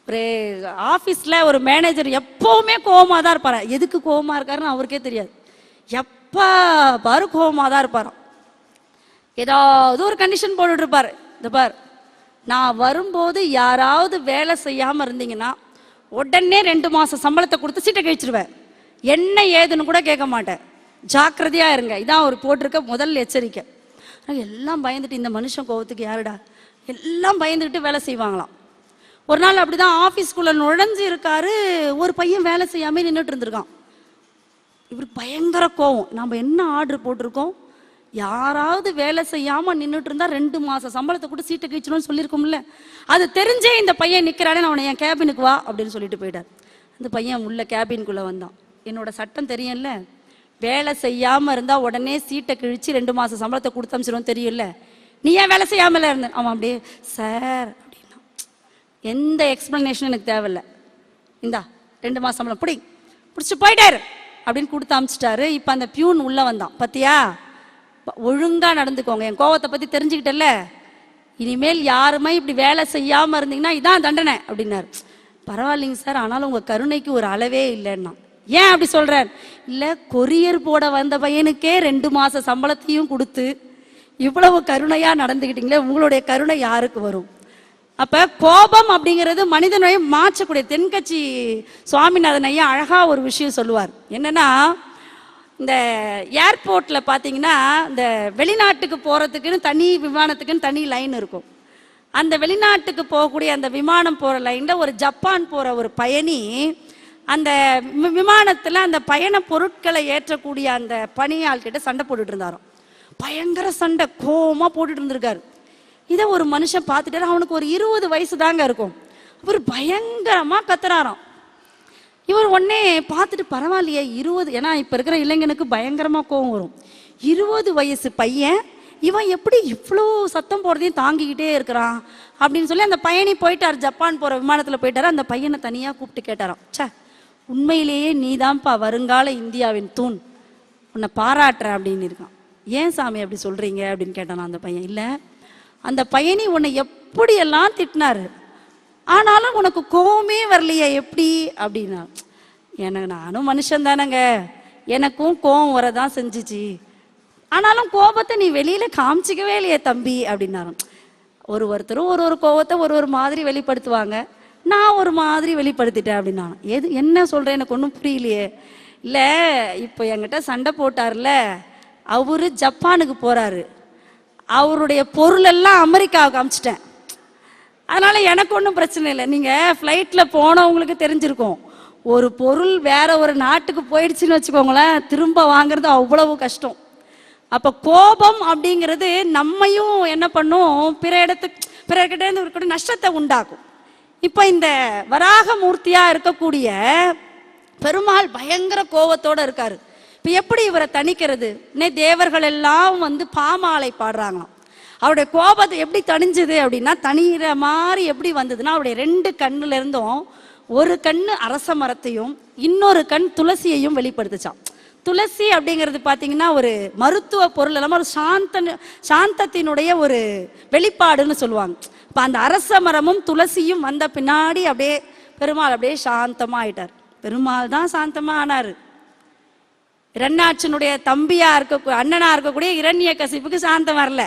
ஒரு ஆஃபீஸில் ஒரு மேனேஜர் எப்போவுமே கோவமாக தான் இருப்பார். எதுக்கு கோவமாக இருக்காருன்னு அவருக்கே தெரியாது. எப்போ பாரு கோவமாக தான் இருப்பாராம். ஏதாவது ஒரு கண்டிஷன் போட்டுட்ருப்பார். இந்த பார், நான் வரும்போது யாராவது வேலை செய்யாமல் இருந்தீங்கன்னா உடனே 2 மாதம் சம்பளத்தை கொடுத்து சீட்டை கழிச்சிருவேன். என்ன ஏதுன்னு கூட கேட்க மாட்டேன். ஜாக்கிரதையாக இருங்க. இதான் அவர் போட்டிருக்க முதல் எச்சரிக்கை. எல்லாம் பயந்துட்டு, இந்த மனுஷன் கோவத்துக்கு யாருடா, எல்லாம் பயந்துக்கிட்டு வேலை செய்வாங்களாம். ஒரு நாள் அப்படிதான் ஆஃபீஸ்குள்ளே நுழைஞ்சு இருக்காரு. ஒரு பையன் வேலை செய்யாமல் நின்றுட்டு இருந்திருக்கான். இவருக்கு பயங்கர கோவம். நம்ம என்ன ஆர்டர் போட்டிருக்கோம், யாராவது வேலை செய்யாமல் நின்றுட்டு இருந்தா 2 மாதம் சம்பளத்தை கூட சீட்டை கழிச்சணும்னு சொல்லியிருக்கோம்ல. அது தெரிஞ்சே இந்த பையன் நிற்கிறானே, அவனை என் கேபினுக்கு வா அப்படின்னு சொல்லிட்டு போயிட்டார். அந்த பையன் உள்ள கேபின்குள்ளே வந்தான். என்னோட சட்டம் தெரியும்ல, வேலை செய்யாமல் இருந்தால் உடனே சீட்டை கிழிச்சு 2 மாதம் சம்பளத்தை கொடுத்து அமிச்சிடும் தெரியும்ல. நீ ஏன் வேலை செய்யாமல் இருந்த? அவன் அப்படியே சார் அப்படின்னா, எந்த எக்ஸ்பிளனேஷனும் எனக்கு தேவையில்லை, இந்தா 2 மாதம் சம்பளம் பிடிச்சி போயிட்டாரு அப்படின்னு கொடுத்து அமிச்சிட்டாரு. இப்போ அந்த பியூன் உள்ளே வந்தான். பத்தியா, ஒழுங்காக நடந்துக்கோங்க, என் கோவத்தை பற்றி தெரிஞ்சுக்கிட்டல, இனிமேல் யாருமே இப்படி வேலை செய்யாமல் இருந்தீங்கன்னா இதான் தண்டனை அப்படின்னாரு. பரவாயில்லைங்க சார், ஆனாலும் உங்கள் கருணைக்கு ஒரு அளவே இல்லைன்னா. ஏன் அப்படி சொல்கிறார்? இல்லை, கொரியர் போட வந்த பையனுக்கே 2 மாத சம்பளத்தையும் கொடுத்து இவ்வளவு கருணையாக நடந்துக்கிட்டீங்களே, உங்களுடைய கருணை யாருக்கு வரும்? அப்போ கோபம் அப்படிங்கிறது மனிதனை மாற்றக்கூடிய. தென்கட்சி சுவாமிநாதன் ஐயா அழகாக ஒரு விஷயம் சொல்லுவார். என்னென்னா, இந்த ஏர்போர்ட்டில் பார்த்தீங்கன்னா, இந்த வெளிநாட்டுக்கு போகிறதுக்குன்னு தனி விமானத்துக்குன்னு தனி லைன் இருக்கும். அந்த வெளிநாட்டுக்கு போகக்கூடிய அந்த விமானம் போகிற லைனில் ஒரு ஜப்பான் போகிற ஒரு பயணி அந்த விமானத்தில் அந்த பயண பொருட்களை ஏற்றக்கூடிய அந்த பணியாள்கிட்ட சண்டை போட்டுட்டு இருந்தாராம். பயங்கர சண்டை, கோவமாக போட்டுட்டு இருந்திருக்காரு. இதை ஒரு மனுஷன் பார்த்துட்டாரு. அவனுக்கு ஒரு 20 வயசு தாங்க இருக்கும். அவர் பயங்கரமாக கத்துறாராம். இவர் உடனே பார்த்துட்டு, பரவாயில்லையே 20, ஏன்னா இப்போ இருக்கிற இளைஞனுக்கு பயங்கரமாக கோவம் வரும். 20 வயசு பையன் இவன் எப்படி இவ்வளோ சத்தம் போடுறதையும் தாங்கிக்கிட்டே இருக்கிறான் அப்படின்னு சொல்லி அந்த பயணி போயிட்டார். ஜப்பான் போகிற விமானத்தில் போயிட்டார். அந்த பையனை தனியாக கூப்பிட்டு கேட்டாராம், சே உண்மையிலேயே நீதான்ப்பா வருங்கால இந்தியாவின் தூண், உன்னை பாராட்டுற அப்படின்னு இருக்கான். ஏன் சாமி அப்படி சொல்கிறீங்க அப்படின்னு கேட்டானா அந்த பையன். இல்லை, அந்த பையனி உன்னை எப்படியெல்லாம் திட்டினாரு, ஆனாலும் உனக்கு கோவமே வரலையே எப்படி அப்படின்னா. எனக்கு நானும் மனுஷன் தானேங்க, எனக்கும் கோவம் வரதான் செஞ்சிச்சு, ஆனாலும் கோபத்தை நீ வெளியில் காமிச்சிக்கவே இல்லையே தம்பி அப்படின்னாரும். ஒருத்தரும் ஒரு கோவத்தை ஒரு மாதிரி வெளிப்படுத்துவாங்க. நான் ஒரு மாதிரி வெளிப்படுத்திட்டேன் அப்படின்னா. என்ன சொல்கிறேன், எனக்கு ஒன்றும் புரியலையே. இல்லை, இப்போ என்கிட்ட சண்டை போட்டார்ல, அவரு ஜப்பானுக்கு போகிறாரு, அவருடைய பொருளெல்லாம் அமெரிக்காவுக்கு அமிச்சிட்டேன், அதனால் எனக்கு ஒன்றும் பிரச்சனை இல்லை. நீங்கள் ஃப்ளைட்டில் போனவங்களுக்கு தெரிஞ்சிருக்கும், ஒரு பொருள் வேற ஒரு நாட்டுக்கு போயிடுச்சுன்னு வச்சுக்கோங்களேன், திரும்ப வாங்குறது அவ்வளவு கஷ்டம். அப்போ கோபம் அப்படிங்கிறது நம்மையும் என்ன பண்ணும், பிறர்கிட்ட ஒரு நஷ்டத்தை உண்டாக்கும். இப்போ இந்த வராக மூர்த்தியாக இருக்கக்கூடிய பெருமாள் பயங்கர கோபத்தோடு இருக்காரு. இப்போ எப்படி இவரை தணிக்கிறது? தேவர்கள் எல்லாம் பாமாலை பாடுறாங்களாம். அவருடைய கோபத்தை எப்படி தணிஞ்சது அப்படின்னா, தனிகிற மாதிரி எப்படி வந்ததுன்னா, அவருடைய 2 கண்ணுல இருந்தும் ஒரு கண்ணு அரச மரத்தையும் இன்னொரு கண் துளசியையும் வெளிப்படுத்துச்சான். துளசி அப்படிங்கிறது பார்த்தீங்கன்னா ஒரு மருத்துவ பொருள் இல்லாமல் ஒரு சாந்தத்தினுடைய ஒரு வெளிப்பாடுன்னு சொல்லுவாங்க. இப்போ அந்த அரச மரமும் துளசியும் வந்த பின்னாடி அப்படியே பெருமாள் அப்படியே சாந்தமாக ஆயிட்டார். பெருமாள் தான் சாந்தமாக ஆனார். இரண்யாட்சனுடைய தம்பியா அண்ணனா இருக்கக்கூடிய இரண்யகசிப்புக்கு சாந்தம் வரல.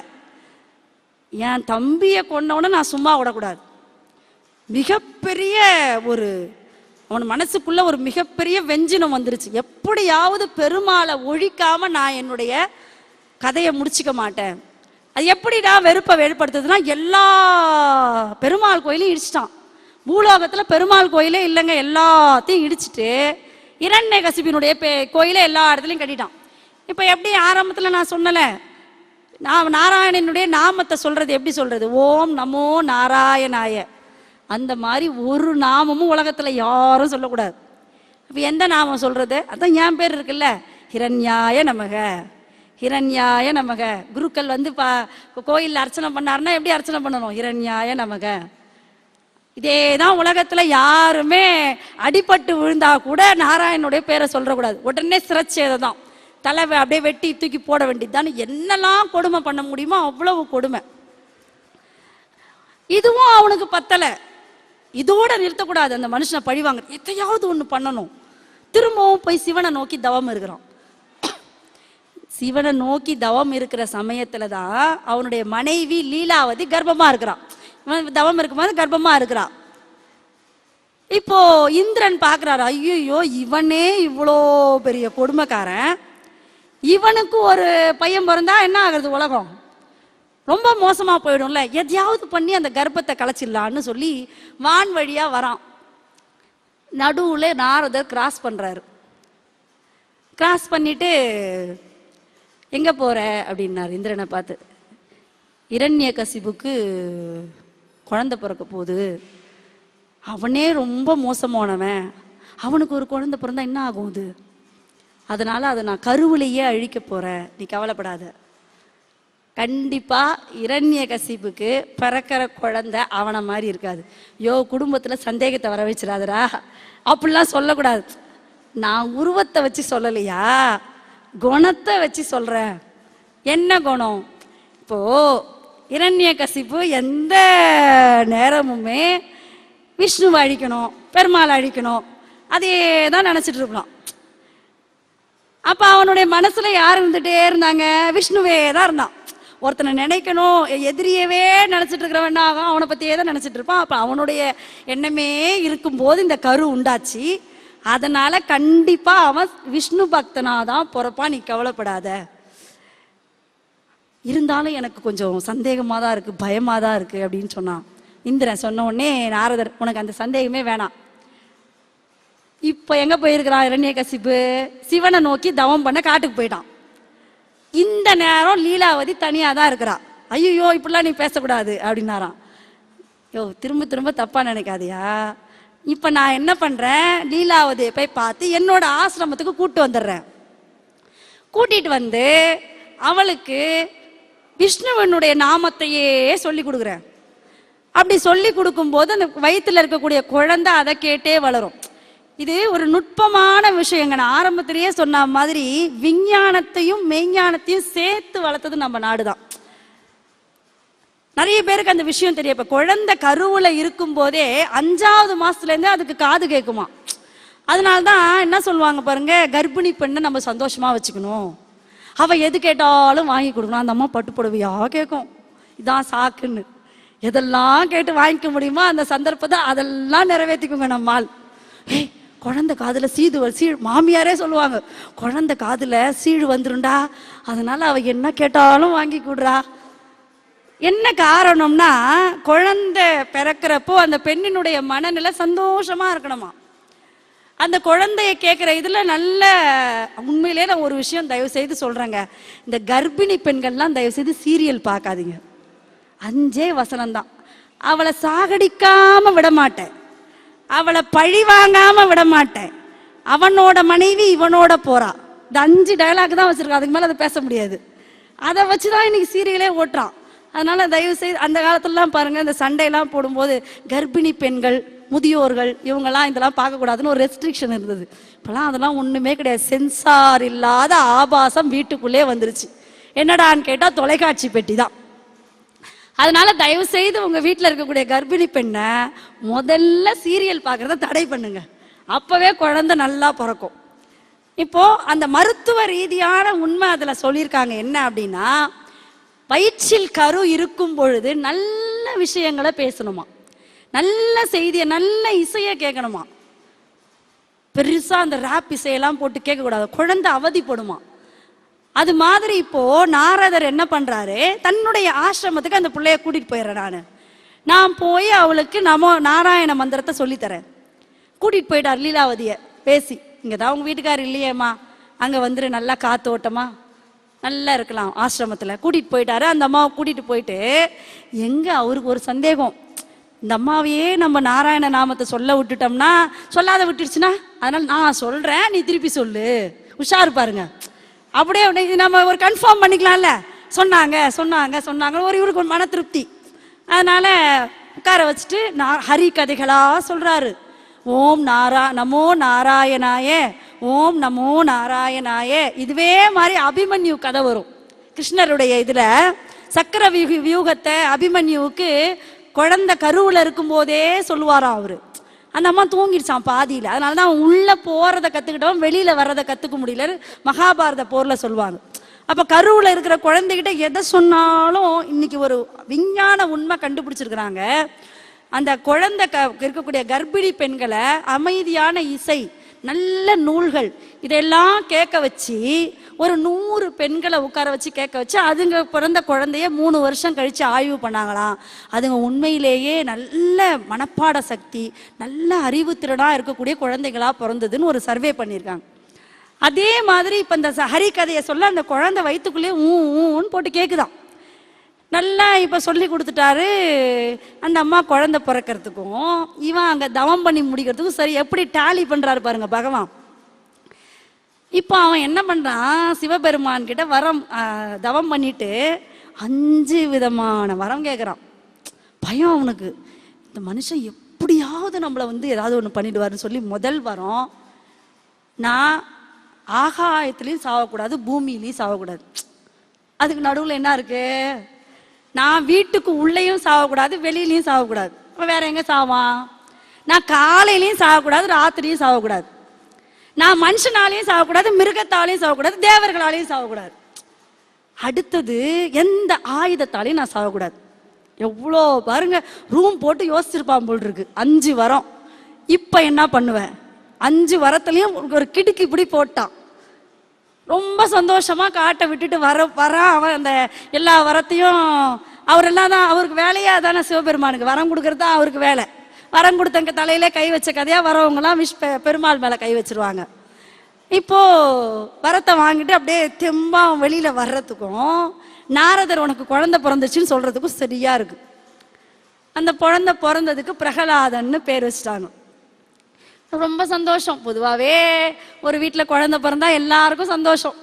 என் தம்பியை கொண்டவன நான் சும்மா விடக்கூடாது, மிகப்பெரிய அவன் மனசுக்குள்ள ஒரு மிகப்பெரிய வெஞ்சினம் வந்துருச்சு. எப்படியாவது பெருமாளை ஒழிக்காம நான் என்னுடைய கதையை முடிச்சுக்க மாட்டேன். அது எப்படிடா வெறுப்பை வெளிப்படுத்துதுன்னா, எல்லா பெருமாள் கோயிலையும் இடிச்சிட்டான். பூலோகத்தில் பெருமாள் கோயிலே இல்லைங்க, எல்லாத்தையும் இடிச்சிட்டு இரண்யகசிபினுடைய கோயிலை எல்லா இடத்துலையும் கட்டிட்டான். இப்போ எப்படி ஆரம்பத்தில் நான் சொன்னல, நான் நாராயணனுடைய நாமத்தை சொல்றது எப்படி சொல்றது, ஓம் நமோ நாராயணாய, அந்த மாதிரி ஒரு நாமமும் உலகத்தில் யாரும் சொல்லக்கூடாது. இப்போ எந்த நாமம் சொல்றது? அதான் என் பேர் இருக்குல்ல, ஹிரண்யாய நமக, ஹிரண்யாய நமக. குருக்கள் கோயிலில் அர்ச்சனை பண்ணாருன்னா எப்படி அர்ச்சனை பண்ணணும்? ஹிரண்யாய நமக. இதே தான் உலகத்தில் யாருமே அடிபட்டு விழுந்தா கூட நாராயணனுடைய பேரை சொல்லக்கூடாது, உடனே சிரச்சேதம் தான், தலை அப்படியே வெட்டி தூக்கி போட வேண்டியதுதான். என்னெல்லாம் கொடுமை பண்ண முடியுமோ அவ்வளவு கொடுமை. இதுவும் அவனுக்கு பத்தலை. இதோட நிறுத்தக்கூடாது, அந்த மனுஷனை பழிவாங்க, எதையாவது ஒன்று பண்ணணும். திரும்பவும் போய் சிவனை நோக்கி தவம் இருக்கிறான். சிவனை நோக்கி தவம் இருக்கிற சமயத்துல தான் அவனுடைய மனைவி லீலாவதி கர்ப்பமா இருக்கிறான். தவம் இருக்கும்போது கர்ப்பமா இருக்கிறான். இப்போ இந்திரன் பாக்குறாரு, ஐயோ இவனே இவ்வளோ பெரிய கொடுமைக்காரன், இவனுக்கு ஒரு பையன் பிறந்தா என்ன ஆகுறது, உலகம் ரொம்ப மோசமா போயிடும்ல, எதையாவது பண்ணி அந்த கர்ப்பத்தை கலைச்சிடலான்னு சொல்லி வான் வழியா வரான். நடுவுல நாரதர் கிராஸ் பண்றாரு. கிராஸ் பண்ணிட்டு எங்க போற அப்படின்னாரு இந்திரனை பார்த்து. இரண்யகசிபுக்கு குழந்தை பிறக்க போகுது, அவனே ரொம்ப மோசமானவன், அவனுக்கு ஒரு குழந்தை பிறந்தா என்ன ஆகும் அது, அதனால அதை நான் கருவிலேயே அழிக்க போறேன், நீ கவலைப்படாத. கண்டிப்பா இரண்யகசிபுக்கு பிறக்கிற குழந்தை அவனை மாதிரி இருக்காது. குடும்பத்துல சந்தேகத்தை வர வச்சிடாதரா, அப்படிலாம் சொல்லக்கூடாது. நான் உருவத்தை வச்சு சொல்லலையா, குணத்தை வச்சு சொல்றேன். என்ன குணம்? இப்போ இரண்யகசிபு எந்த நேரமுமே விஷ்ணுவை அழிக்கணும், பெருமாளை அழிக்கணும், அதே தான் நினைச்சிட்டு இருக்கலாம். அப்ப அவனுடைய மனசுல யார் இருந்துட்டே இருந்தாங்க, விஷ்ணுவே தான் இருந்தான். ஒருத்தனை நினைக்கணும், எதிரியவே நினைச்சிட்டு இருக்கிறவன் ஆகும், அவனை பத்தியே தான் நினைச்சிட்டு இருப்பான். அப்ப அவனுடைய எண்ணமே இருக்கும்போது இந்த கரு உண்டாச்சு. அதனால கண்டிப்பா அவன் விஷ்ணு பக்தனாதான் பிறப்பான், நீ கவலைப்படாத. இருந்தாலும் எனக்கு கொஞ்சம் சந்தேகமா தான் இருக்கு, பயமா தான் இருக்கு அப்படின்னு சொன்னான். இந்திரன் சொன்ன உடனே நாரதர், உனக்கு அந்த சந்தேகமே வேணாம், இப்ப எங்க போயிருக்கிறான் இரண்யகசிபு, சிவனை நோக்கி தவம் பண்ண காட்டுக்கு போயிட்டான். இந்த நேரம் லீலாவதி தனியா தான் இருக்கிறா. ஐயோ இப்படிலாம் நீ பேசக்கூடாது அப்படின்னாராம். திரும்ப திரும்ப தப்பா நினைக்காதியா, இப்ப நான் என்ன பண்றேன், லீலாவதியை போய் பார்த்து என்னோட ஆசிரமத்துக்கு கூட்டு வந்துடுறேன். கூட்டிட்டு வந்து அவளுக்கு விஷ்ணுவனுடைய நாமத்தையே சொல்லி கொடுக்குறேன். அப்படி சொல்லி கொடுக்கும் போது அந்த வயிற்றுல இருக்கக்கூடிய குழந்தை அதை கேட்டே வளரும். இது ஒரு நுட்பமான விஷயங்க. நான் ஆரம்பத்திலேயே சொன்ன மாதிரி விஞ்ஞானத்தையும் மெய்ஞானத்தையும் சேர்த்து வளர்த்தது நம்ம நாடுதான். நிறைய பேருக்கு அந்த விஷயம் தெரியும். இப்ப குழந்தை கருவுல இருக்கும் போதே 5வது மாசத்துல இருந்தே அதுக்கு காது கேட்குமா. அதனால்தான் என்ன சொல்லுவாங்க பாருங்க, கர்ப்பிணி பெண்ணை நம்ம சந்தோஷமா வச்சுக்கணும், அவ எது கேட்டாலும் வாங்கி கொடுக்கணும். அந்த அம்மா பட்டு புடவையா கேட்கும், இதான் சாக்குன்னு எதெல்லாம் கேட்டு வாங்கிக்க முடியுமோ அந்த சந்தர்ப்பத்தை அதெல்லாம் நிறைவேற்றிக்குங்க நம்மால். குழந்தை காதுல சீழ் மாமியாரே சொல்லுவாங்க, குழந்தை காதுல சீழ் வந்துருண்டா, அதனால அவ என்ன கேட்டாலும் வாங்கி கொடுறா. என்ன காரணம்னா, குழந்தை பிறக்கிறப்போ அந்த பெண்ணினுடைய மனநிலை சந்தோஷமா இருக்கணுமா. அந்த குழந்தைய கேட்கிற இதுல நல்ல, உண்மையிலே நான் ஒரு விஷயம் தயவு செய்து சொல்றேங்க, இந்த கர்ப்பிணி பெண்கள்லாம் தயவு செய்து சீரியல் பார்க்காதீங்க. 5 வசனம் தான். அவளை சாகடிக்காம விட மாட்டேன், அவளை பழி வாங்காம விட மாட்டேன், அவனோட மனைவி இவனோட போறா, இந்த 5 டயலாக் தான் வச்சிருக்கான், அதுக்கு மேல அதை பேச முடியாது. அதை வச்சுதான் இன்னைக்கு சீரியலே ஓட்டுறான். அதனால தயவு செய்து அந்த காலத்துலலாம் பாருங்க, இந்த சண்டையெல்லாம் போடும்போது கர்ப்பிணி பெண்கள், முதியோர்கள் இவங்கெல்லாம் இதெல்லாம் பார்க்கக்கூடாதுன்னு ஒரு ரெஸ்ட்ரிக்ஷன் இருந்தது. இப்பெல்லாம் அதெல்லாம் ஒண்ணுமே கிடையாது. சென்சார் இல்லாத ஆபாசம் வீட்டுக்குள்ளே வந்துருச்சு. என்னடான்னு கேட்டா தொலைக்காட்சி பெட்டி தான். அதனால தயவு செய்து உங்க வீட்டில் இருக்கக்கூடிய கர்ப்பிணி பெண்ணை முதல்ல சீரியல் பார்க்கறத தடை பண்ணுங்க, அப்பவே குழந்தை நல்லா பிறக்கும். இப்போ அந்த மருத்துவ ரீதியான உண்மை அதுல சொல்லியிருக்காங்க. என்ன அப்படின்னா, வயிற்றில் கரு இருக்கும் பொழுது நல்ல விஷயங்களை பேசணுமா, நல்ல செய்தியை, நல்ல இசையை கேட்கணுமா. பெருசா அந்த ராப் இசையெல்லாம் போட்டு கேட்கக்கூடாது, குழந்தை அவதிப்படுமா. அது மாதிரி இப்போ நாரதர் என்ன பண்றாரு, தன்னுடைய ஆசிரமத்துக்கு அந்த பிள்ளைய கூட்டிட்டு போயிடுறேன். நான் போய் அவளுக்கு நமோ நாராயண மந்திரத்தை சொல்லித்தரேன். கூட்டிட்டு போயிட்டார் லீலாவதிய பேசி, இங்கதான் உங்க வீட்டுக்காரர் இல்லையேம்மா, அங்க வந்துரு, நல்லா காத்தோட்டமா நல்லா இருக்கலாம் ஆசிரமத்துல. கூட்டிட்டு போயிட்டாரு. அந்த அம்மாவை கூட்டிட்டு போயிட்டு, எங்க அவருக்கு ஒரு சந்தேகம், இந்த அம்மாவையே நம்ம நாராயண நாமத்தை சொல்ல விட்டுட்டோம்னா, சொல்லாத விட்டுடுச்சுன்னா, அதனால நான் சொல்றேன், நீ திருப்பி சொல்லு, உஷாரு பாருங்க, அப்படியே நம்ம ஒரு கன்ஃபார்ம் பண்ணிக்கலாம்ல. சொன்னாங்க சொன்னாங்க சொன்னாங்க, ஒரு இவருக்கு ஒரு மன திருப்தி. அதனால உட்கார வச்சுட்டு ஹரி கதைகளா சொல்றாரு. ஓம் நமோ நாராயணாய, ஓம் நமோ நாராயணாய. இதுவே மாதிரி அபிமன்யு கதை வரும் கிருஷ்ணருடைய இதுல. சக்கர வியூகத்தை அபிமன்யுவுக்கு குழந்தை கருவில் இருக்கும் போதே சொல்லுவாராம் அவரு. அந்த அம்மா தூங்கிடுச்சான் பாதியில். அதனால தான் அவன் உள்ள போறதை கத்துக்கிட்டவன் வெளியில வர்றதை கத்துக்க முடியல மகாபாரத போர்ல சொல்லுவாங்க. அப்ப கருவில் இருக்கிற குழந்தைகிட்ட எதை சொன்னாலும் இன்னைக்கு ஒரு விஞ்ஞான உண்மை கண்டுபிடிச்சிருக்கிறாங்க. அந்த குழந்தை இருக்கக்கூடிய கர்ப்பிணி பெண்களை அமைதியான இசை, நல்ல நூல்கள் இதெல்லாம் கேட்க வச்சு ஒரு 100 பெண்களை உட்கார வச்சு கேட்க வச்சு அதுங்க பிறந்த குழந்தைய 3 வருஷம் கழிச்சு ஆய்வு பண்ணாங்களாம். அதுங்க உண்மையிலேயே நல்ல மனப்பாட சக்தி, நல்ல அறிவுத்திறனா இருக்கக்கூடிய குழந்தைகளா பிறந்ததுன்னு ஒரு சர்வே பண்ணியிருக்காங்க. அதே மாதிரி இப்ப இந்த ஹரி கதையை சொல்ல அந்த குழந்தை வயிற்றுக்குள்ளேயே ஊன்னு போட்டு கேட்குதான். நல்லா இப்ப சொல்லி கொடுத்துட்டாரு அந்த அம்மா குழந்தை பிறக்கிறதுக்கும் இவன் அங்க தவம் பண்ணி முடிக்கிறதுக்கும். சரி, எப்படி டேலி பண்றாரு பாருங்க பகவான். இப்போ அவன் என்ன பண்றான், சிவபெருமான் கிட்ட வரம் தவம் பண்ணிட்டு 5 விதமான வரம் கேட்குறான். பயம் அவனுக்கு, இந்த மனுஷன் எப்படியாவது நம்மளை ஏதாவது ஒன்று பண்ணிடுவாருன்னு சொல்லி முதல் வரம், நான் ஆகாயத்திலையும் சாவக்கூடாது, பூமியிலையும் சாவக்கூடாது. அதுக்கு நடுவில் என்ன இருக்கு, நான் வீட்டுக்கு உள்ளேயும் சாவக்கூடாது, வெளியிலையும் சாவக்கூடாது. இப்போ வேற எங்க சாவான்? நான் காலையிலையும் சாவக்கூடாது, ராத்திரியும் சாவக்கூடாது. நான் மனுஷனாலையும் சாவக்கூடாது, மிருகத்தாலையும் சாவக்கூடாது, தேவர்களாலையும் சாவக்கூடாது. அடுத்தது எந்த ஆயுதத்தாலையும் நான் சாவக்கூடாது. எவ்வளோ பாருங்க, ரூம் போட்டு யோசிச்சிருப்பான் போல் இருக்கு. 5 வரம். இப்ப என்ன பண்ணுவேன்? 5 வரத்துலயும் ஒரு கிடுக்கி இப்படி போட்டான். ரொம்ப சந்தோஷமா காட்டை விட்டுட்டு வரான் அவன். அந்த எல்லா வரத்தையும் அவரெல்லாம் தான் அவருக்கு வேலையா தானே, சிவபெருமானுக்கு வரம் கொடுக்கறது தான் அவருக்கு வேலை. வரம் கொடுத்தங்க தலையில கை வச்ச கதையா வரவங்கலாம் பெருமாள் மேல கை வச்சிருவாங்க. இப்போ வரத்தை வாங்கிட்டு அப்படியே தெம்பா வெளியில வர்றதுக்கும் நாரதர் உனக்கு குழந்தை பிறந்துச்சுன்னு சொல்றதுக்கும் சரியா இருக்கு. அந்த குழந்தை பிறந்ததுக்கு பிரகலாதன்னு பேர் வச்சிட்டாங்க. ரொம்ப சந்தோஷம். பொதுவாகவே ஒரு வீட்டில் குழந்தை பிறந்தா எல்லாருக்கும் சந்தோஷம்.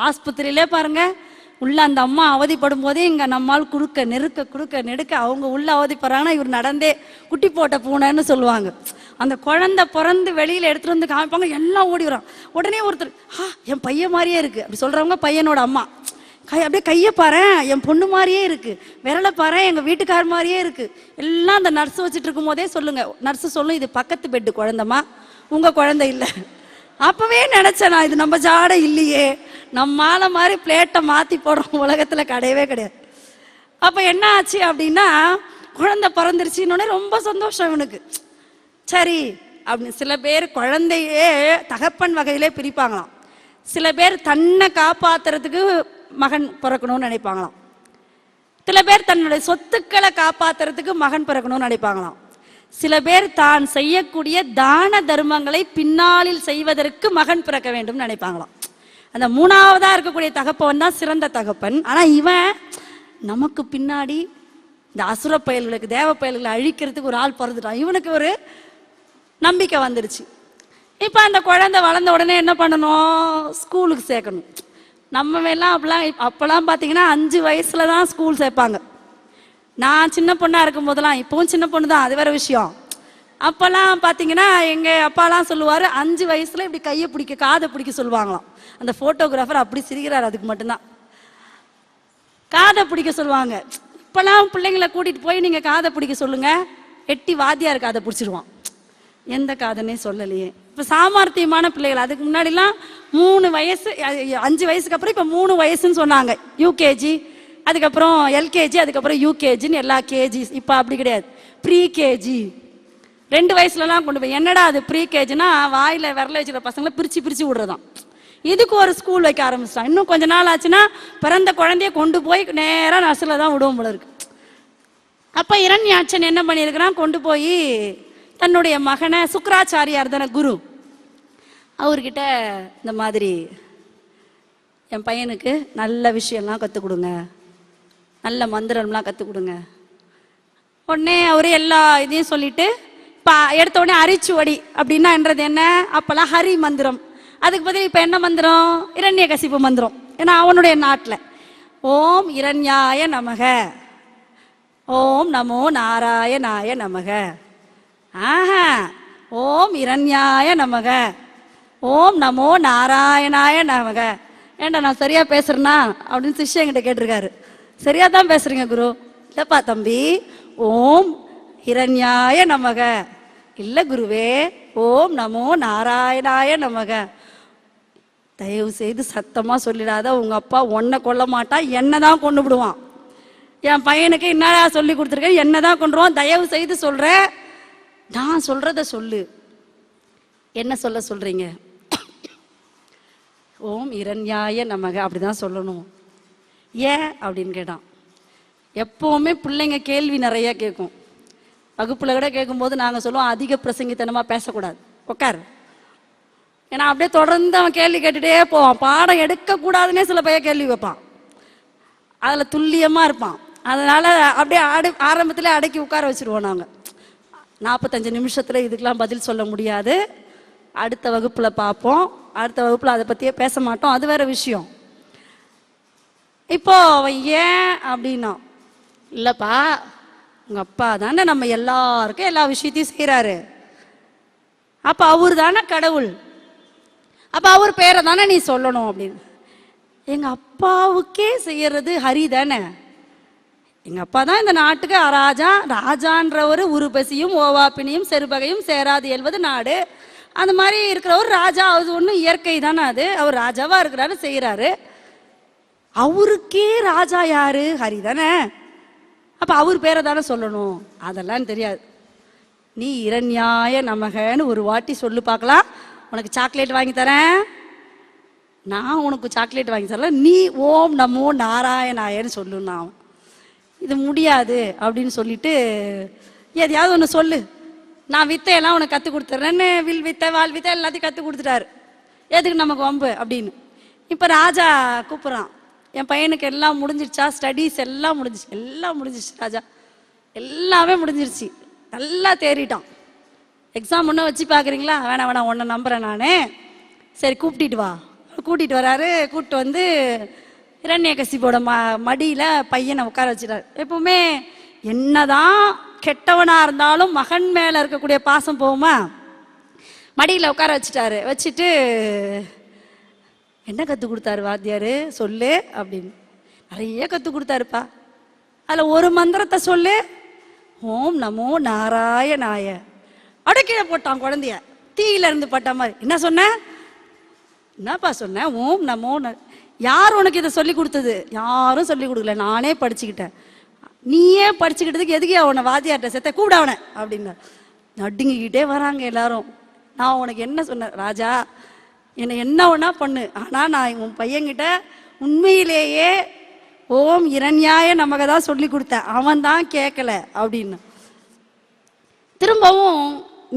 ஆஸ்பத்திரியிலே பாருங்க, உள்ள அந்த அம்மா அவதிப்படும் போதே இங்கே நம்மால் குடுக்க நெடுக்க அவங்க உள்ள அவதிப்படுறாங்கன்னா இவர் நடந்தே குட்டி போட்ட பூனைன்னு சொல்லுவாங்க. அந்த குழந்தை பிறந்து வெளியில் எடுத்துகிட்டு வந்து காமிப்பாங்க, எல்லாம் ஓடி வரும். உடனே ஒருத்தர், என் பையன் மாதிரியே இருக்கு அப்படி சொல்கிறவங்க பையனோட அம்மா. அப்படியே கையை பாரு என் பொண்ணு மாதிரியே இருக்கு, விரலை பாரு எங்கள் வீட்டுக்கார மாதிரியே இருக்கு. எல்லாம் அந்த நர்ஸ் வச்சுட்டு இருக்கும் போதே சொல்லுங்க, நர்ஸு சொல்லும் இது பக்கத்து பெட்டு குழந்தைமா, உங்க குழந்தை இல்லை. அப்பவே நினைச்சேன் நான், இது நம்ம ஜாடை இல்லையே, நம்மால மாதிரி பிளேட்டை மாத்தி போடுறோம் உலகத்துல கிடையவே கிடையாது. அப்ப என்ன ஆச்சு அப்படின்னா, குழந்தை பிறந்துருச்சுன்னு ரொம்ப சந்தோஷம் இவனுக்கு. சரி அப்படின்னு சில பேர் குழந்தையே தகப்பன் வகையிலே பிரிப்பாங்களாம். சில பேர் தன்னை காப்பாத்துறதுக்கு மகன் பிறக்கணும்னு நினைப்பாங்களாம். சில பேர் தன்னுடைய சொத்துக்களை காப்பாத்துறதுக்கு மகன் பிறக்கணும்னு நினைப்பாங்களாம். சில பேர் தான் செய்யக்கூடிய தான தர்மங்களை பின்னாளில் செய்வதற்கு மகன் பிறக்க வேண்டும் நினைப்பாங்களாம். அந்த 3ஆவதா இருக்கக்கூடிய தகப்பன் தான் சிறந்த தகப்பன். ஆனா இவன் நமக்கு பின்னாடி இந்த அசுர பயல்களுக்கு தேவ பயல்களை அழிக்கிறதுக்கு ஒரு ஆள் பிறந்துட்டான். இவனுக்கு ஒரு நம்பிக்கை வந்துருச்சு. இப்ப அந்த குழந்தை வளர்ந்த உடனே என்ன பண்ணணும், ஸ்கூலுக்கு சேர்க்கணும். நம்ம எல்லாம் அப்பெல்லாம் பார்த்தீங்கன்னா 5 வயசுல தான் ஸ்கூல் சேர்ப்பாங்க. நான் சின்ன பொண்ணா இருக்கும் போதெல்லாம், இப்பவும் சின்ன பொண்ணு தான், அது வேற விஷயம். அப்பெல்லாம் பார்த்தீங்கன்னா எங்க அப்பாலாம் சொல்லுவாரு, 5 வயசுல இப்படி கையை பிடிக்க காதை பிடிக்க சொல்லுவாங்களாம். அந்த போட்டோகிராஃபர் அப்படி சிரிக்கிறார், அதுக்கு மட்டும்தான் காதை பிடிக்க சொல்லுவாங்க. இப்பெல்லாம் பிள்ளைங்களை கூட்டிட்டு போய் நீங்க காதை பிடிக்க சொல்லுங்க, எட்டி வாத்தியார் காதை பிடிச்சிருவான். எந்த காதனே சொல்லலையே. இப்போ சாமர்த்தியமான பிள்ளைகள். அதுக்கு முன்னாடிலாம் 3 வயசு 5 வயசுக்கு அப்புறம் இப்போ 3 வயசுன்னு சொன்னாங்க. யூகேஜி, அதுக்கப்புறம் எல்கேஜி, அதுக்கப்புறம் யூகேஜின்னு எல்லா கேஜி. இப்போ அப்படி கிடையாது, ப்ரீ கேஜி. 2 வயசுலலாம் கொண்டு போய், என்னடா அது ப்ரீ கேஜினா வாயில விரல வச்சுக்கிற பசங்களை பிரிச்சு விடுறதான். இதுக்கு ஒரு ஸ்கூல் வைக்க ஆரம்பிச்சிட்டான். இன்னும் கொஞ்ச நாள் ஆச்சுன்னா பிறந்த குழந்தைய கொண்டு போய் நேராக நர்ஸில் தான் விடுவோம் போல இருக்கு. அப்போ இரண்யாட்சன் என்ன பண்ணியிருக்கிறான், கொண்டு போய் தன்னுடைய மகனை, சுக்கராச்சாரியார் தானே குரு, அவர்கிட்ட இந்த மாதிரி என் பையனுக்கு நல்ல விஷயம்லாம் கற்றுக் கொடுங்க, நல்ல மந்திரம்லாம் கற்றுக் கொடுங்க. உடனே அவரு எல்லா இதையும் சொல்லிட்டு, இப்போ எடுத்த உடனே அரிச்சுவடி அப்படின்னா என்றது என்ன, அப்போல்லாம் ஹரி மந்திரம். அதுக்கு பதில் இப்போ என்ன மந்திரம், இரண்யகசிப்பு மந்திரம். ஏன்னா அவனுடைய நாட்டில் ஓம் இரண்யாய நமக, ஓம் நமோ நாராயணாய நமக, ஓம் இரண்யாய நமக, ஓம் நமோ நாராயணாய நமக. ஏண்டா நான் சரியா பேசுறேன்னா அப்படின்னு சிஷ்யங்கிட்ட கேட்டிருக்காரு. சரியா தான் பேசுறீங்க குரு. இல்லப்பா தம்பி, ஓம் ஹிரண்யாய நமக. இல்ல குருவே, ஓம் நமோ நாராயணாய நமக. தயவு செய்து சத்தமா சொல்லிடாத, உங்க அப்பா உன்னை கொல்ல மாட்டான், என்ன தான் கொண்டு விடுவான். என் பையனுக்கு என்ன சொல்லி கொடுத்துருக்கேன், என்ன தான் கொண்டுருவான். தயவு செய்து சொல்ற, நான் சொல்றத சொல்லு. என்ன சொல்ல சொல்றீங்க? ஓம் இரண்யாய நமக அப்படிதான் சொல்லணும். ஏன் அப்படின்னு கேட்டான். எப்பவுமே பிள்ளைங்க கேள்வி நிறைய கேட்கும். வகுப்புல கூட கேட்கும்போது நாங்கள் சொல்லுவோம், அதிக பிரசங்கித்தனமா பேசக்கூடாது, உட்கார். ஏன்னா அப்படியே தொடர்ந்து அவன் கேள்வி கேட்டுட்டே போவான். பாடம் எடுக்கக்கூடாதுன்னே சில பையன் கேள்வி வைப்பான். அதில் துல்லியமாக இருப்பான். அதனால அப்படியே ஆரம்பத்திலே அடக்கி உட்கார வச்சுருவோம். நாங்கள் 45 நிமிஷத்தில் இதுக்கெல்லாம் பதில் சொல்ல முடியாது, அடுத்த வகுப்பில் பார்ப்போம், அடுத்த வகுப்பில் அதை பற்றியே பேச மாட்டோம், அது வேற விஷயம். இப்போ அவன் ஏன் அப்படின்னா, இல்லைப்பா உங்கள் அப்பா தானே நம்ம எல்லாருக்கும் எல்லா விஷயத்தையும் செய்கிறாரு, அப்போ அவர் தானே கடவுள், அப்போ அவர் பேரை தானே நீ சொல்லணும் அப்படின்னு. எங்கள் அப்பாவுக்கே செய்யறது ஹரி தானே. எங்கள் அப்பா தான் இந்த நாட்டுக்கு ராஜா. ராஜான்றவர் உருபசியும் ஓவாப்பினியும் செருபகையும் சேராது எழுவது நாடு. அந்த மாதிரி இருக்கிறவர் ராஜா. அது ஒன்றும் இயற்கை தானே, அது அவர் ராஜாவாக இருக்கிறாரு, செய்கிறாரு. அவருக்கே ராஜா யாரு? ஹரி தானே. அப்போ அவர் பேரை தானே சொல்லணும். அதெல்லாம் தெரியாது. நீ இரண்யாய நமகன்னு ஒரு வாட்டி சொல்லு பார்க்கலாம், உனக்கு சாக்லேட் வாங்கி தரேன். நான் உனக்கு சாக்லேட் வாங்கி தரல, நீ ஓம் நமோ நாராயணாயன்னு சொல்லுன்னா. இது முடியாது அப்படின்னு சொல்லிட்டு, எதையாவது ஒன்று சொல்லு, நான் வித்தையெல்லாம் உனக்கு கற்றுக் கொடுத்துட்றேன்னு வில் வித்தை வால் வித்தை எல்லாத்தையும் கற்றுக் கொடுத்துட்டாரு. எதுக்கு நமக்கு வம்பு அப்படின்னு. இப்போ ராஜா கூப்பிட்றான், என் பையனுக்கு எல்லாம் முடிஞ்சிருச்சா, ஸ்டடீஸ் எல்லாம் முடிஞ்சிச்சு, எல்லாம் முடிஞ்சிருச்சு ராஜா, எல்லாமே முடிஞ்சிருச்சு, நல்லா தேறிட்டான். எக்ஸாம் ஒன்றும் வச்சு பார்க்குறீங்களா? வேணாம் வேணாம், ஒன்றை நம்புகிறேன் நான். சரி கூப்பிட்டிட்டு வா. கூட்டிகிட்டு வராரு. கூப்பிட்டு வந்து இரண்யகசிபோட மடியில் பையனை உட்கார வச்சுட்டார். எப்பவுமே என்னதான் கெட்டவனாக இருந்தாலும் மகன் மேலே இருக்கக்கூடிய பாசம் போகுமா, மடியில் உட்கார வச்சுட்டாரு. வச்சுட்டு என்ன கற்றுக் கொடுத்தாரு வாத்தியார் சொல்லு அப்படின்னு. நிறைய கற்றுக் கொடுத்தாருப்பா. அதில் ஒரு மந்திரத்தை சொல்லு, ஓம் நமோ நாராயணாய. அடக்கீழே போட்டான் குழந்தைய, தீயில இருந்து பட்ட மாதிரி. என்ன சொன்ன? என்னப்பா சொன்னேன்? ஓம் நமோ. யார் உனக்கு இதை சொல்லி கொடுத்தது? யாரும் சொல்லி கொடுக்கல, நானே படிச்சுக்கிட்டேன். நீயே படிச்சுக்கிட்டதுக்கு எதுக்கு அவனை வாத்தியார்ட்ட சேர்த்த? கூப்பிட அவனை அப்படின்னு நடுங்கிக்கிட்டே வராங்க எல்லாரும். நான் உனக்கு என்ன சொன்னேன் ராஜா, என்னை என்ன ஒன்றா பண்ணு, ஆனால் நான் உன் பையன்கிட்ட உண்மையிலேயே ஓம் இரண்யாய நமக்கு தான் சொல்லி கொடுத்தேன், அவன் தான் கேட்கல அப்படின்னு. திரும்பவும்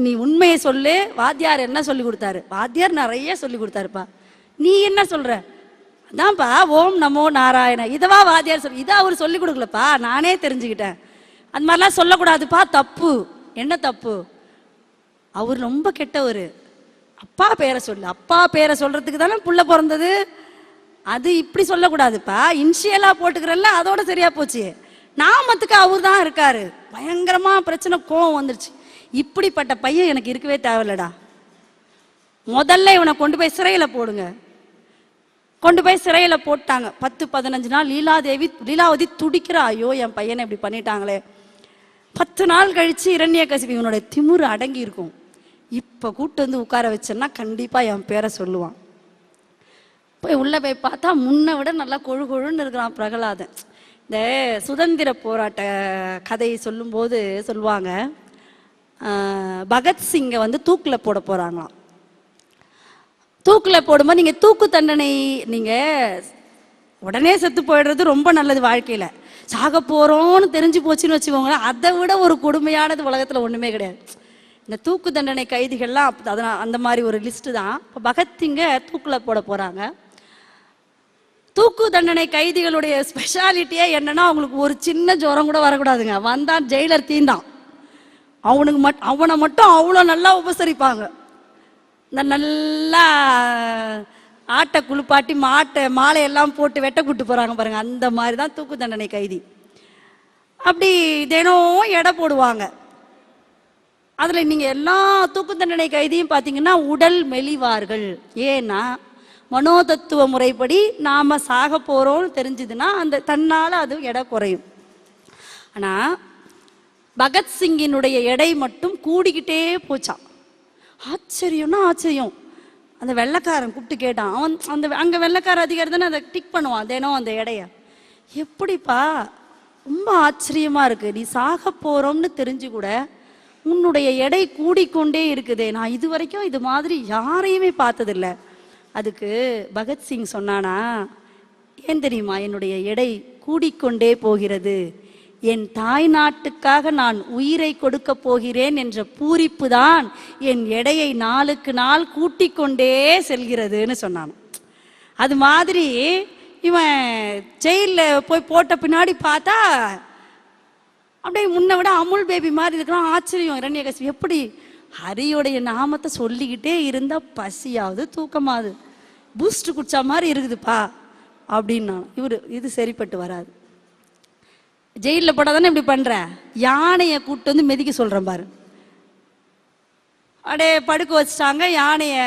நீ உண்மையை சொல்லு, வாத்தியார் என்ன சொல்லி கொடுத்தாரு? வாத்தியார் நிறைய சொல்லி கொடுத்தாருப்பா, நீ என்ன சொல்ற? அதான்ப்பா ஓம் நமோ நாராயண. இதவா வாத்தியார் சொல்லி? இதை அவர் சொல்லி கொடுக்கலப்பா, நானே தெரிஞ்சுக்கிட்டேன். அந்த மாதிரிலாம் சொல்லக்கூடாதுப்பா, தப்பு. என்ன தப்பு? அவர் ரொம்ப கெட்டவர். அப்பா பேரை சொல்லு. அப்பா பேரை சொல்றதுக்கு தானே புள்ள பிறந்தது. அது இப்படி சொல்லக்கூடாதுப்பா, இன்ஷியலா போட்டுக்கிறல்ல, அதோட சரியா போச்சு. நாமத்துக்கு அவர் தான் இருக்காரு. பயங்கரமா பிரச்சனை, கோவம் வந்துருச்சு. இப்படிப்பட்ட பையன் எனக்கு இருக்கவே தேவையில்லடா. முதல்ல இவனை கொண்டு போய் சிறையில போடுங்க. கொண்டு போய் சிறையில போட்டாங்க. 10-15 நாள் லீலாவதி துடிக்கிறா, ஐயோ என் பையனை இப்படி பண்ணிட்டாங்களே. 10 நாள் கழிச்சு இரண்யகசிபு இவனுடைய திமிரு அடங்கி இருக்கும். இப்ப கூட்டு வந்து உட்கார வச்சேன்னா கண்டிப்பா என் பேரை சொல்லுவான். போய் உள்ள போய் பார்த்தா முன்ன விட நல்லா கொழு கொழுன்னு இருக்கிறான் பிரகலாதன். இந்த சுதந்திர போராட்ட கதையை சொல்லும்போது சொல்லுவாங்க, பகத்சிங்கை வந்து தூக்கில் போட போறாங்களாம். தூக்கில் போடும்போது நீங்கள் தூக்கு தண்டனை, நீங்கள் உடனே செத்து போயிடுறது ரொம்ப நல்லது வாழ்க்கையில். சாக போகிறோன்னு தெரிஞ்சு போச்சுன்னு வச்சுக்கோங்களேன், அதை விட ஒரு கொடுமையானது உலகத்தில் ஒன்றுமே கிடையாது. இந்த தூக்கு தண்டனை கைதிகள்லாம் அதனால் அந்த மாதிரி ஒரு லிஸ்ட்டு தான். இப்போ பகத்சிங்கை தூக்கில் போட போகிறாங்க. தூக்கு தண்டனை கைதிகளுடைய ஸ்பெஷாலிட்டியே என்னன்னா, அவங்களுக்கு ஒரு சின்ன ஜுரம் கூட வரக்கூடாதுங்க. வந்தான் ஜெயிலர் தீண்டான், அவனை மட்டும் அவ்வளோ நல்லா உபசரிப்பாங்க. இந்த நல்லா ஆட்டை குளிப்பாட்டி மாலையெல்லாம் போட்டு வெட்ட கூட்டு போகிறாங்க பாருங்க, அந்த மாதிரி தான் தூக்கு தண்டனை கைதி. அப்படி தினம் எடை போடுவாங்க. அதில் நீங்கள் எல்லா தூக்கு தண்டனை கைதியும் பார்த்தீங்கன்னா உடல் மெலிவார்கள். ஏன்னா மனோதத்துவ முறைப்படி நாம் சாக போகிறோம்னு தெரிஞ்சுதுன்னா அந்த தன்னால் அது எடை குறையும். ஆனால் பகத்சிங்கினுடைய எடை மட்டும் கூடிக்கிட்டே போச்சான். ஆச்சரியம்னா ஆச்சரியம். அந்த வெள்ளைக்காரன் கூப்பிட்டு கேட்டான். அவன் அங்கே வெள்ளைக்கார அதிகாரி தானே அதை டிக் பண்ணுவான் தினம் அந்த எடைய. எப்படிப்பா, ரொம்ப ஆச்சரியமா இருக்கு, நீ சாக போறோம்னு தெரிஞ்சு கூட உன்னுடைய எடை கூடிக்கொண்டே இருக்குதே, நான் இது வரைக்கும் இது மாதிரி யாரையுமே பார்த்ததில்ல. அதுக்கு பகத்சிங் சொன்னானா, ஏன் தெரியுமா என்னுடைய எடை கூடிக்கொண்டே போகிறது, என் தாய் நாட்டுக்காக நான் உயிரை கொடுக்க போகிறேன் என்ற பூரிப்பு தான் என் எடையை நாளுக்கு நாள் கூட்டிக் கொண்டே செல்கிறதுன்னு சொன்னான். அது மாதிரி இவன் ஜெயிலில் போய் போட்ட பின்னாடி பார்த்தா அப்படியே முன்ன விட அமுல் பேபி மாதிரி இருக்கிறான். ஆச்சரியம் இரண்யகசிபு, எப்படி ஹரியோடைய நாமத்தை சொல்லிக்கிட்டே இருந்தா பசியாவது தூக்கமாவது பூஸ்ட் குடிச்சா மாதிரி இருக்குதுப்பா அப்படின்னா இது சரிப்பட்டு வராது. ஜெயிலில் போட்டால் தானே இப்படி பண்ற, யானையை கூப்பிட்டு வந்து மெதிக்க சொல்றேன் பாரு. அப்படியே படுக்க வச்சுட்டாங்க, யானையை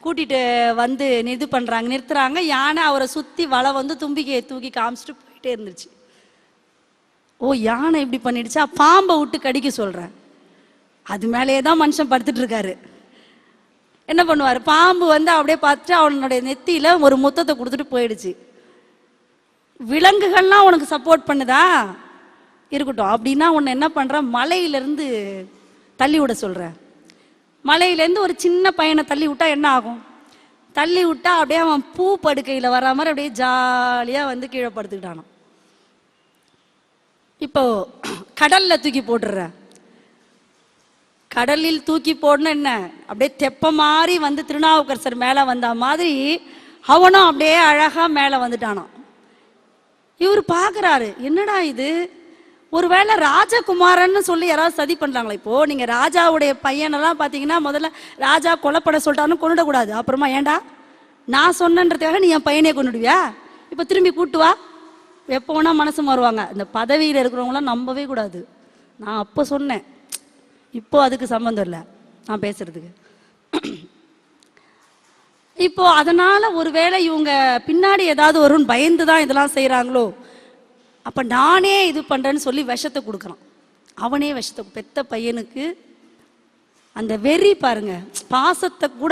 கூட்டிட்டு வந்து இது பண்றாங்க, நிறுத்துறாங்க. யானை அவரை சுத்தி வலை வந்து தும்பிக்கையை தூக்கி காமிச்சிட்டு போயிட்டே இருந்துச்சு. ஓ, யானை இப்படி பண்ணிடுச்சா, பாம்பை விட்டு கடிக்க சொல்றேன். அது மேலேயே தான் மனுஷன் படுத்துட்டு இருக்காரு. என்ன பண்ணுவாரு, பாம்பு வந்து அப்படியே பார்த்துட்டு அவனுடைய நெத்தியில ஒரு முத்தத்தை கொடுத்துட்டு போயிடுச்சு. விலங்குகள்லாம் உனக்கு சப்போர்ட் பண்ணுதா, இருக்கட்டும். அப்படின்னா உன்னை என்ன பண்ற, மலையிலேருந்து தள்ளி விட சொல்ற. மலையிலேருந்து ஒரு சின்ன பையனை தள்ளி விட்டா என்ன ஆகும், தள்ளி விட்டா அப்படியே அவன் பூ படுக்கையில் வர்ற மாதிரி அப்படியே ஜாலியாக வந்து கீழே படுத்துக்கிட்டானான். இப்போ கடல்ல தூக்கி போட்டுற, கடலில் தூக்கி போடணும் என்ன, அப்படியே தெப்ப மாதிரி வந்து திருநாவுக்கரசர் மேலே வந்த மாதிரி அவனும் அப்படியே அழகா மேலே வந்துட்டானான். இவர் பார்க்குறாரு, என்னடா இது, ஒருவேளை ராஜகுமாரன்னு சொல்லி யாராவது சதி பண்ணுறாங்களா? இப்போ நீங்கள் ராஜாவுடைய பையனெல்லாம் பார்த்தீங்கன்னா முதல்ல ராஜா கொலைப்பட சொல்லிட்டாருன்னு கொண்டுடக்கூடாது. அப்புறமா ஏண்டா நான் சொன்னன்றதுக்காக நீ என் பையனே கொண்டுடுவியா, இப்போ திரும்பி கூட்டு வா, எப்போ வேணா மனசு மாறுவாங்க. இந்த பதவியில் இருக்கிறவங்களாம் நம்பவே கூடாது. நான் அப்போ சொன்னேன், இப்போ அதுக்கு சம்மந்தம் இல்லை நான் பேசுறதுக்கு. இப்போ அதனால ஒருவேளை இவங்க பின்னாடி ஏதாவது வரும்னு பயந்து தான் இதெல்லாம் செய்கிறாங்களோ, அப்போ நானே இது பண்ணுறேன்னு சொல்லி விஷத்தை கொடுக்குறான். அவனே விஷத்தை, பெத்த பையனுக்கு அந்த வெறி பாருங்க, பாசத்தை கூட